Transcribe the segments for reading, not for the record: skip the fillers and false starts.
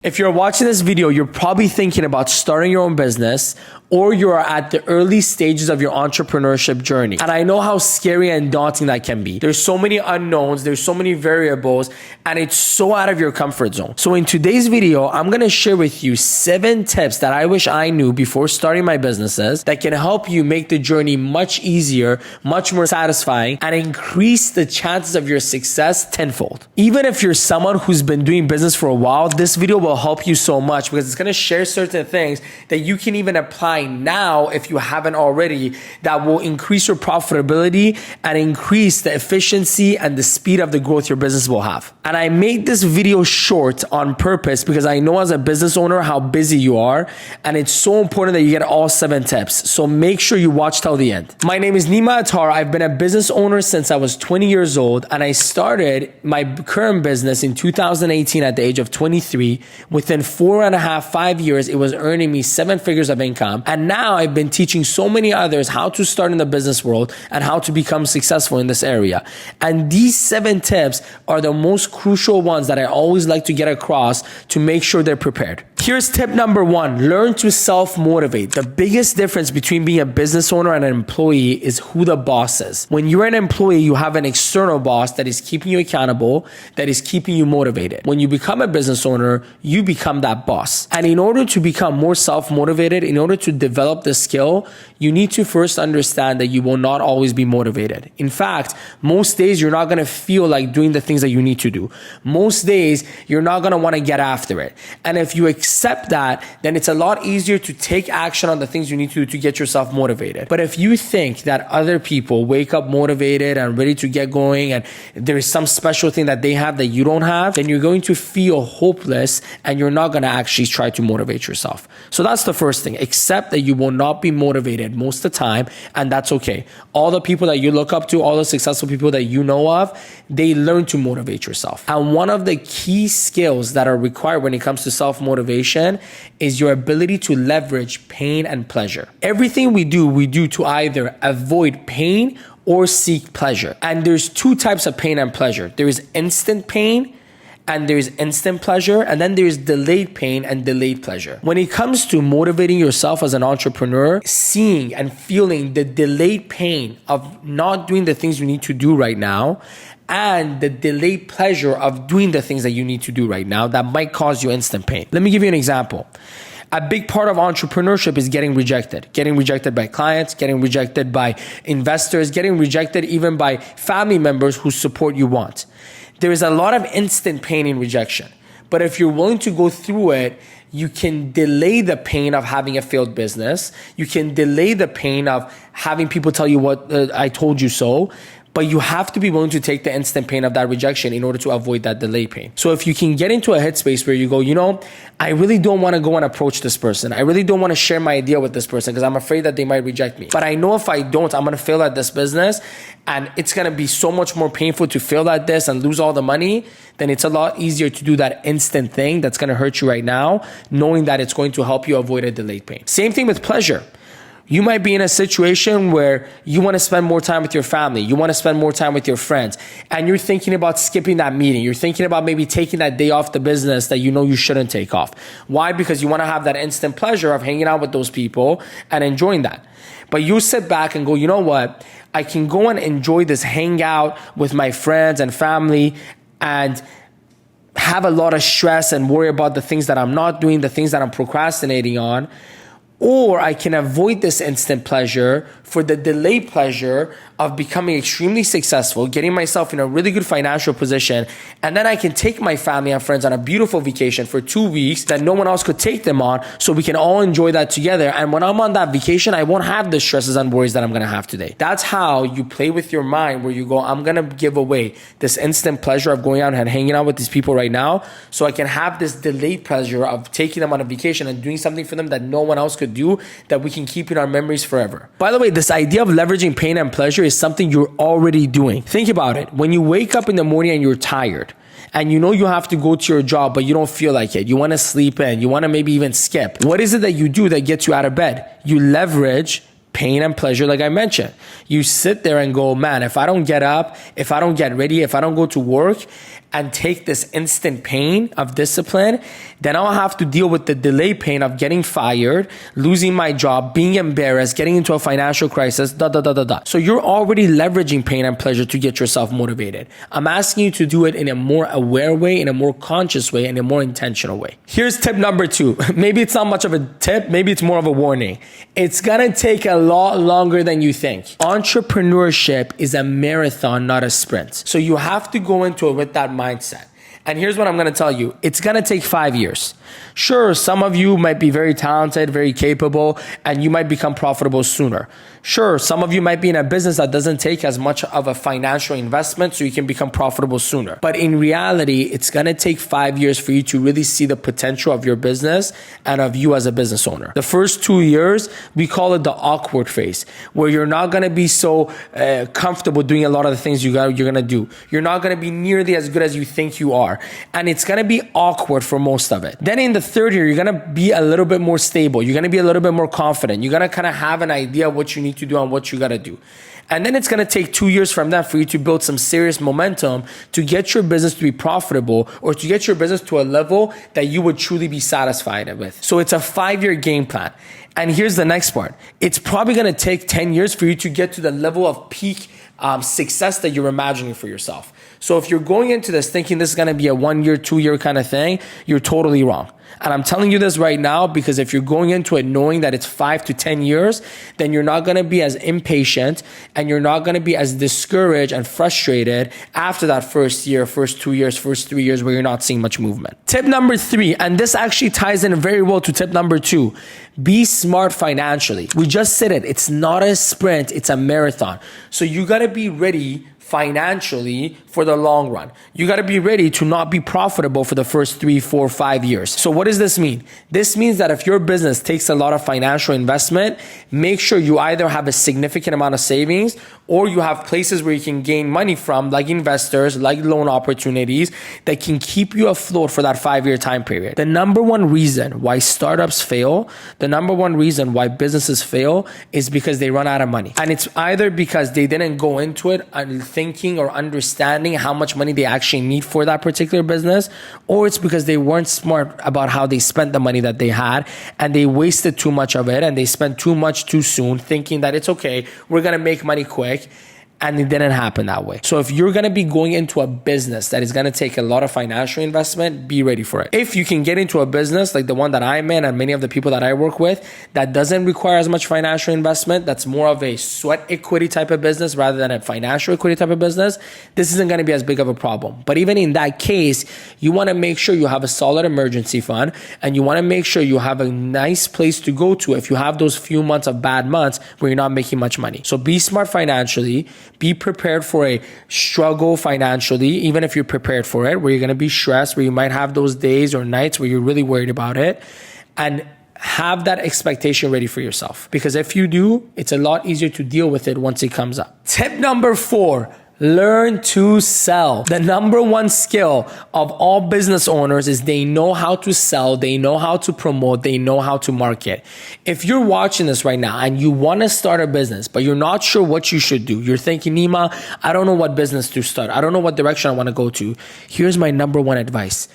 If you're watching this video, you're probably thinking about starting your own business, or you're at the early stages of your entrepreneurship journey. And I know how scary and daunting that can be. There's so many unknowns, there's so many variables, and it's so out of your comfort zone. So in today's video, I'm gonna share with you 7 tips that I wish I knew before starting my businesses that can help you make the journey much easier, much more satisfying, and increase the chances of your success tenfold. Even if you're someone who's been doing business for a while, this video will help you so much because it's going to share certain things that you can even apply now if you haven't already, that will increase your profitability and increase the efficiency and the speed of the growth your business will have. And I made this video short on purpose because I know as a business owner how busy you are, and it's so important that you get all 7 tips. So make sure you watch till the end. My name is Nima Attar. I've been a business owner since I was 20 years old, and I started my current business in 2018 at the age of 23. Within 4.5 years, it was earning me 7 figures of income. And now I've been teaching so many others how to start in the business world and how to become successful in this area. And these 7 tips are the most crucial ones that I always like to get across to make sure they're prepared. Here's tip number 1, learn to self-motivate. The biggest difference between being a business owner and an employee is who the boss is. When you're an employee, you have an external boss that is keeping you accountable, that is keeping you motivated. When you become a business owner, you become that boss. And in order to become more self-motivated, in order to develop the skill, you need to first understand that you will not always be motivated. In fact, most days you're not going to feel like doing the things that you need to do. Most days you're not going to want to get after it. And if you accept that, then it's a lot easier to take action on the things you need to do to get yourself motivated. But if you think that other people wake up motivated and ready to get going and there is some special thing that they have that you don't have, then you're going to feel hopeless and you're not going to actually try to motivate yourself. So that's the first thing. Accept that you will not be motivated most of the time, and that's okay. All the people that you look up to, all the successful people that you know of, they learn to motivate yourself. And one of the key skills that are required when it comes to self-motivation is your ability to leverage pain and pleasure. Everything we do to either avoid pain or seek pleasure. And there's 2 types of pain and pleasure. There is instant pain and there's instant pleasure, and then there's delayed pain and delayed pleasure. When it comes to motivating yourself as an entrepreneur, seeing and feeling the delayed pain of not doing the things you need to do right now, and the delayed pleasure of doing the things that you need to do right now that might cause you instant pain. Let me give you an example. A big part of entrepreneurship is getting rejected by clients, getting rejected by investors, getting rejected even by family members whose support you want. There is a lot of instant pain in rejection. But if you're willing to go through it, you can delay the pain of having a failed business. You can delay the pain of having people tell you what I told you so. But you have to be willing to take the instant pain of that rejection in order to avoid that delay pain. So if you can get into a headspace where you go, I really don't want to go and approach this person. I really don't want to share my idea with this person because I'm afraid that they might reject me. But I know if I don't, I'm going to fail at this business, and it's going to be so much more painful to fail at this and lose all the money. Then it's a lot easier to do that instant thing that's going to hurt you right now, knowing that it's going to help you avoid a delayed pain. Same thing with pleasure. You might be in a situation where you want to spend more time with your family. You want to spend more time with your friends. And you're thinking about skipping that meeting. You're thinking about maybe taking that day off the business that you know you shouldn't take off. Why? Because you want to have that instant pleasure of hanging out with those people and enjoying that. But you sit back and go, you know what? I can go and enjoy this hangout with my friends and family and have a lot of stress and worry about the things that I'm not doing, the things that I'm procrastinating on. Or I can avoid this instant pleasure for the delayed pleasure of becoming extremely successful, getting myself in a really good financial position, and then I can take my family and friends on a beautiful vacation for 2 weeks that no one else could take them on, so we can all enjoy that together. And when I'm on that vacation, I won't have the stresses and worries that I'm going to have today. That's how you play with your mind, where you go, I'm going to give away this instant pleasure of going out and hanging out with these people right now, so I can have this delayed pleasure of taking them on a vacation and doing something for them that no one else could do, that we can keep in our memories forever. By the way, this idea of leveraging pain and pleasure is something you're already doing. Think about it. When you wake up in the morning and you're tired, and you know you have to go to your job, but you don't feel like it. You want to sleep in. You want to maybe even skip. What is it that you do that gets you out of bed? You leverage pain and pleasure, like I mentioned. You sit there and go, man, if I don't get up, if I don't get ready, if I don't go to work, and take this instant pain of discipline, then I'll have to deal with the delay pain of getting fired, losing my job, being embarrassed, getting into a financial crisis, So you're already leveraging pain and pleasure to get yourself motivated. I'm asking you to do it in a more aware way, in a more conscious way, in a more intentional way. Here's tip number 2. Maybe it's not much of a tip, maybe it's more of a warning. It's gonna take a lot longer than you think. Entrepreneurship is a marathon, not a sprint. So you have to go into it with that mindset. And here's what I'm going to tell you. It's going to take 5 years. Sure, some of you might be very talented, very capable, and you might become profitable sooner. Sure, some of you might be in a business that doesn't take as much of a financial investment, so you can become profitable sooner. But in reality, it's going to take 5 years for you to really see the potential of your business and of you as a business owner. The first 2 years, we call it the awkward phase, where you're not going to be so comfortable doing a lot of the things you're going to do. You're not going to be nearly as good as you think you are. And it's going to be awkward for most of it. Then in the third year, you're going to be a little bit more stable. You're going to be a little bit more confident. You're going to kind of have an idea of what you need to do and what you got to do. And then it's going to take 2 years from that for you to build some serious momentum to get your business to be profitable or to get your business to a level that you would truly be satisfied with. So it's a 5-year game plan. And here's the next part. It's probably going to take 10 years for you to get to the level of peak success that you're imagining for yourself. So if you're going into this thinking this is going to be a 1 year, 2 year kind of thing, you're totally wrong. And I'm telling you this right now because if you're going into it knowing that it's 5 to 10 years, then you're not going to be as impatient and you're not going to be as discouraged and frustrated after that first year, first 2 years, first 3 years where you're not seeing much movement. Tip number 3, and this actually ties in very well to tip number 2, be smart financially. We just said it. It's not a sprint, it's a marathon. So you got to be ready financially for the long run. You got to be ready to not be profitable for the first 3, 4, 5 years. So what does this mean? This means that if your business takes a lot of financial investment, make sure you either have a significant amount of savings or you have places where you can gain money from, like investors, like loan opportunities that can keep you afloat for that 5-year time period. The number one reason why startups fail, the number one reason why businesses fail is because they run out of money. And it's either because they didn't go into it and thinking or understanding how much money they actually need for that particular business, or it's because they weren't smart about how they spent the money that they had and they wasted too much of it and they spent too much too soon thinking that it's okay, we're going to make money quick. And it didn't happen that way. So if you're going to be going into a business that is going to take a lot of financial investment, be ready for it. If you can get into a business like the one that I'm in and many of the people that I work with that doesn't require as much financial investment, that's more of a sweat equity type of business rather than a financial equity type of business, this isn't going to be as big of a problem. But even in that case, you want to make sure you have a solid emergency fund and you want to make sure you have a nice place to go to if you have those few months of bad months where you're not making much money. So be smart financially. Be prepared for a struggle financially, even if you're prepared for it, where you're going to be stressed, where you might have those days or nights where you're really worried about it, and have that expectation ready for yourself. Because if you do, it's a lot easier to deal with it once it comes up. Tip number 4, learn to sell. The number one skill of all business owners is they know how to sell, they know how to promote, they know how to market. If you're watching this right now and you want to start a business, but you're not sure what you should do, you're thinking, Nima, I don't know what business to start. I don't know what direction I want to go to. Here's my number one advice.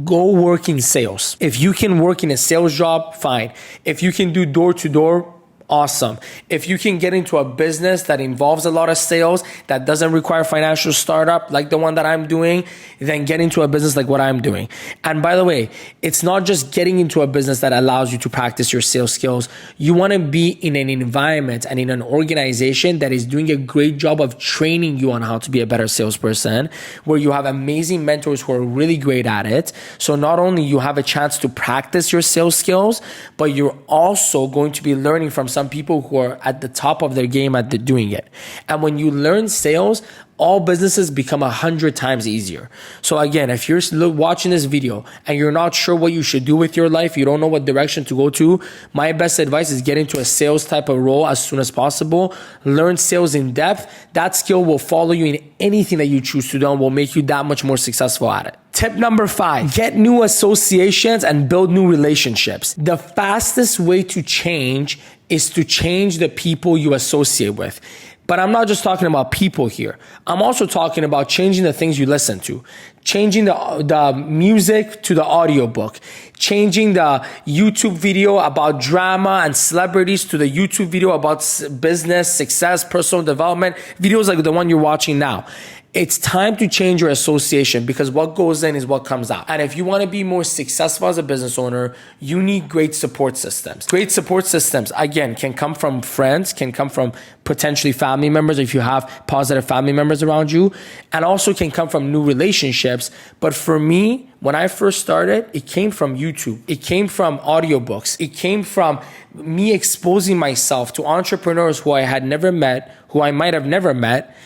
Go work in sales. If you can work in a sales job, fine. If you can do door to door, awesome. If you can get into a business that involves a lot of sales, that doesn't require financial startup like the one that I'm doing, then get into a business like what I'm doing. And by the way, it's not just getting into a business that allows you to practice your sales skills. You want to be in an environment and in an organization that is doing a great job of training you on how to be a better salesperson, where you have amazing mentors who are really great at it. So not only you have a chance to practice your sales skills, but you're also going to be learning from some people who are at the top of their game at doing it. And when you learn sales, all businesses become 100 times easier. So again, if you're watching this video and you're not sure what you should do with your life, you don't know what direction to go to, my best advice is get into a sales type of role as soon as possible. Learn sales in depth. That skill will follow you in anything that you choose to do and will make you that much more successful at it. Tip number 5, get new associations and build new relationships. The fastest way to change is to change the people you associate with. But I'm not just talking about people here. I'm also talking about changing the things you listen to, changing the music to the audiobook, changing the YouTube video about drama and celebrities to the YouTube video about business, success, personal development, videos like the one you're watching now. It's time to change your association, because what goes in is what comes out. And if you want to be more successful as a business owner, you need great support systems. Great support systems, again, can come from friends, can come from potentially family members if you have positive family members around you, and also can come from new relationships. But for me, when I first started, it came from YouTube. It came from audiobooks. It came from me exposing myself to entrepreneurs who I had never met, who I might have never met,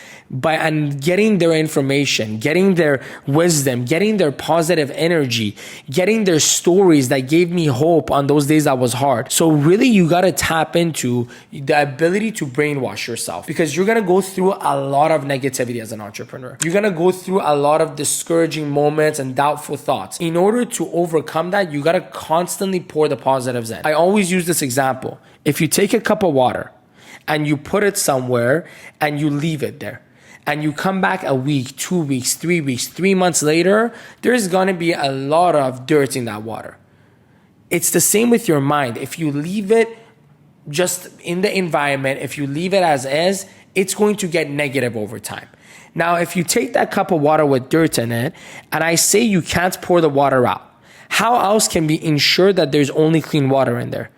and getting their information, getting their wisdom, getting their positive energy, getting their stories that gave me hope on those days that was hard. So really, you got to tap into the ability to brainwash yourself, because you're going to go through a lot of negativity as an entrepreneur. You're going to go through a lot of discouraging moments and doubtful thoughts. In order to overcome that, you got to constantly pour the positives in. I always use this example. If you take a cup of water and you put it somewhere and you leave it there, and you come back a week, 2 weeks, 3 weeks, 3 months later, there's gonna be a lot of dirt in that water. It's the same with your mind. If you leave it just in the environment, if you leave it as is, it's going to get negative over time. Now, if you take that cup of water with dirt in it, and I say you can't pour the water out, how else can we ensure that there's only clean water in there?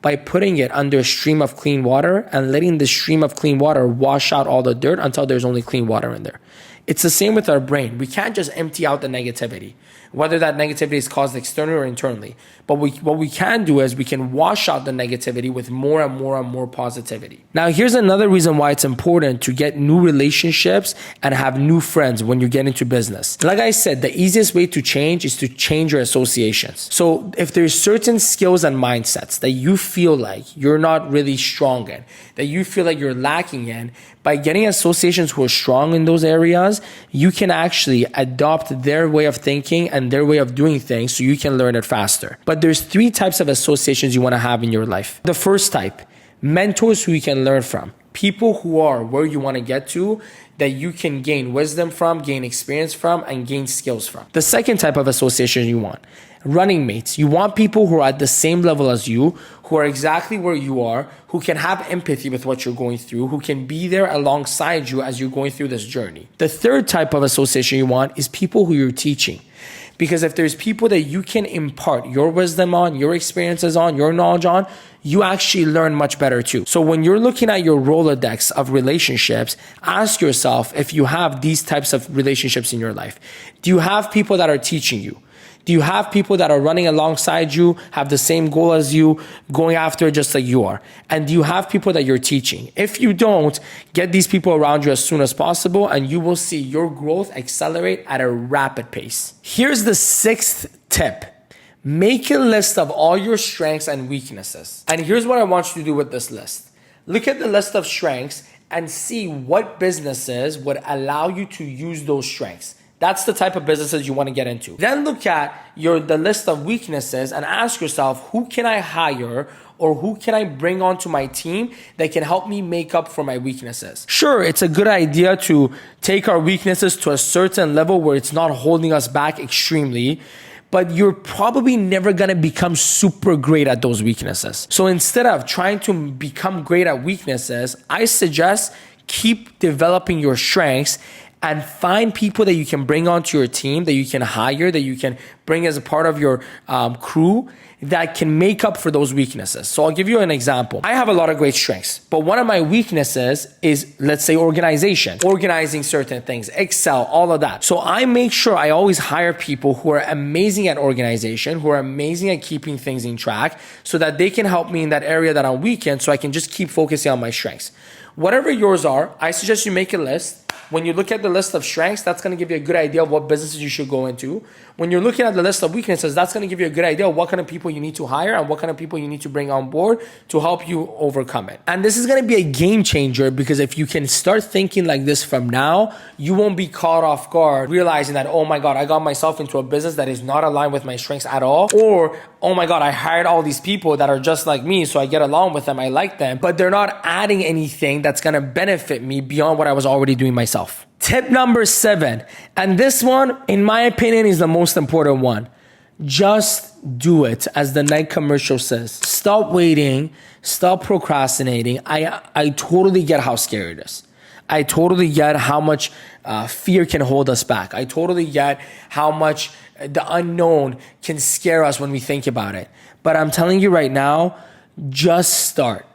By putting it under a stream of clean water and letting the stream of clean water wash out all the dirt until there's only clean water in there. It's the same with our brain. We can't just empty out the negativity, whether that negativity is caused externally or internally. But what we can do is we can wash out the negativity with more and more and more positivity. Now, here's another reason why it's important to get new relationships and have new friends when you get into business. Like I said, the easiest way to change is to change your associations. So if there's certain skills and mindsets that you feel like you're not really strong in, that you feel like you're lacking in, by getting associations who are strong in those areas, you can actually adopt their way of thinking and their way of doing things so you can learn it faster. But there's 3 types of associations you want to have in your life. The first type, mentors who you can learn from. People who are where you want to get to, that you can gain wisdom from, gain experience from, and gain skills from. The second type of association you want, running mates. You want people who are at the same level as you, who are exactly where you are, who can have empathy with what you're going through, who can be there alongside you as you're going through this journey. The third type of association you want is people who you're teaching. Because if there's people that you can impart your wisdom on, your experiences on, your knowledge on, you actually learn much better too. So when you're looking at your Rolodex of relationships, ask yourself if you have these types of relationships in your life. Do you have people that are teaching you? Do you have people that are running alongside you, have the same goal as you, going after it just like you are? And do you have people that you're teaching? If you don't, get these people around you as soon as possible, and you will see your growth accelerate at a rapid pace. Here's the 6th tip. Make a list of all your strengths and weaknesses. And here's what I want you to do with this list. Look at the list of strengths and see what businesses would allow you to use those strengths. That's the type of businesses you want to get into. Then look at the list of weaknesses and ask yourself, who can I hire or who can I bring onto my team that can help me make up for my weaknesses? Sure, it's a good idea to take our weaknesses to a certain level where it's not holding us back extremely, but you're probably never going to become super great at those weaknesses. So instead of trying to become great at weaknesses, I suggest keep developing your strengths and find people that you can bring onto your team, that you can hire, that you can bring as a part of your crew that can make up for those weaknesses. So I'll give you an example. I have a lot of great strengths, but one of my weaknesses is, let's say, organization, organizing certain things, Excel, all of that. So I make sure I always hire people who are amazing at organization, who are amazing at keeping things in track, so that they can help me in that area that I'm weak in, so I can just keep focusing on my strengths. Whatever yours are, I suggest you make a list When you look at the list of strengths, that's going to give you a good idea of what businesses you should go into. When you're looking at the list of weaknesses, that's going to give you a good idea of what kind of people you need to hire and what kind of people you need to bring on board to help you overcome it. And this is going to be a game changer, because if you can start thinking like this from now, you won't be caught off guard realizing that, oh my God, I got myself into a business that is not aligned with my strengths at all. Or, oh my God, I hired all these people that are just like me, so I get along with them, I like them, but they're not adding anything that's going to benefit me beyond what I was already doing myself. Tip number 7, and this one, in my opinion, is the most important one. Just do it, as the Nike commercial says. Stop waiting, stop procrastinating. I totally get how scary it is. I totally get how much fear can hold us back. I totally get how much the unknown can scare us when we think about it. But I'm telling you right now, just start.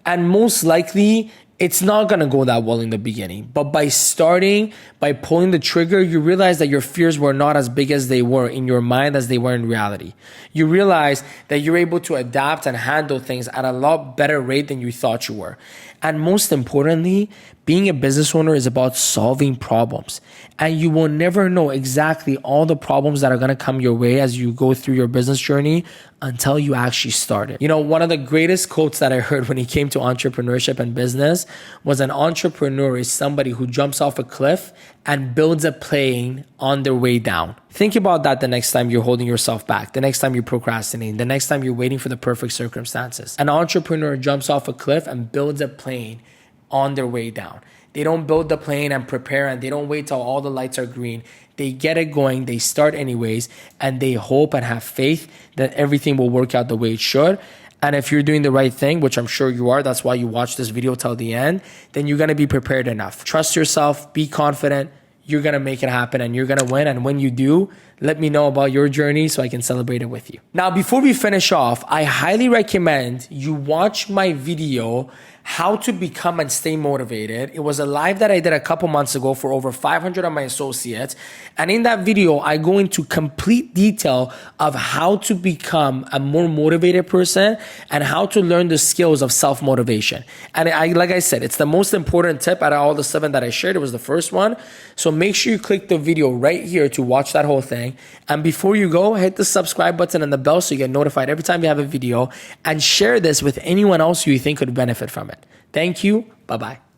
And most likely, it's not going to go that well in the beginning. But by starting, by pulling the trigger, you realize that your fears were not as big as they were in your mind as they were in reality. You realize that you're able to adapt and handle things at a lot better rate than you thought you were. And most importantly, being a business owner is about solving problems. And you will never know exactly all the problems that are going to come your way as you go through your business journey until you actually start it. You know, one of the greatest quotes that I heard when it came to entrepreneurship and business was, an entrepreneur is somebody who jumps off a cliff and builds a plane on their way down. Think about that the next time you're holding yourself back, the next time you're procrastinating, the next time you're waiting for the perfect circumstances. An entrepreneur jumps off a cliff and builds a plane on their way down. They don't build the plane and prepare, and they don't wait till all the lights are green. They get it going, they start anyways, and they hope and have faith that everything will work out the way it should. And if you're doing the right thing, which I'm sure you are, that's why you watch this video till the end, then you're going to be prepared enough. Trust yourself, be confident, you're going to make it happen, and you're going to win. And when you do, let me know about your journey so I can celebrate it with you. Now, before we finish off, I highly recommend you watch my video, How to Become and Stay Motivated. It was a live that I did a couple months ago for over 500 of my associates. And in that video, I go into complete detail of how to become a more motivated person and how to learn the skills of self-motivation. And like I said, it's the most important tip out of all the 7 that I shared. It was the first one. So make sure you click the video right here to watch that whole thing. And before you go, hit the subscribe button and the bell so you get notified every time you have a video, and share this with anyone else who you think could benefit from it. Thank you. Bye-bye.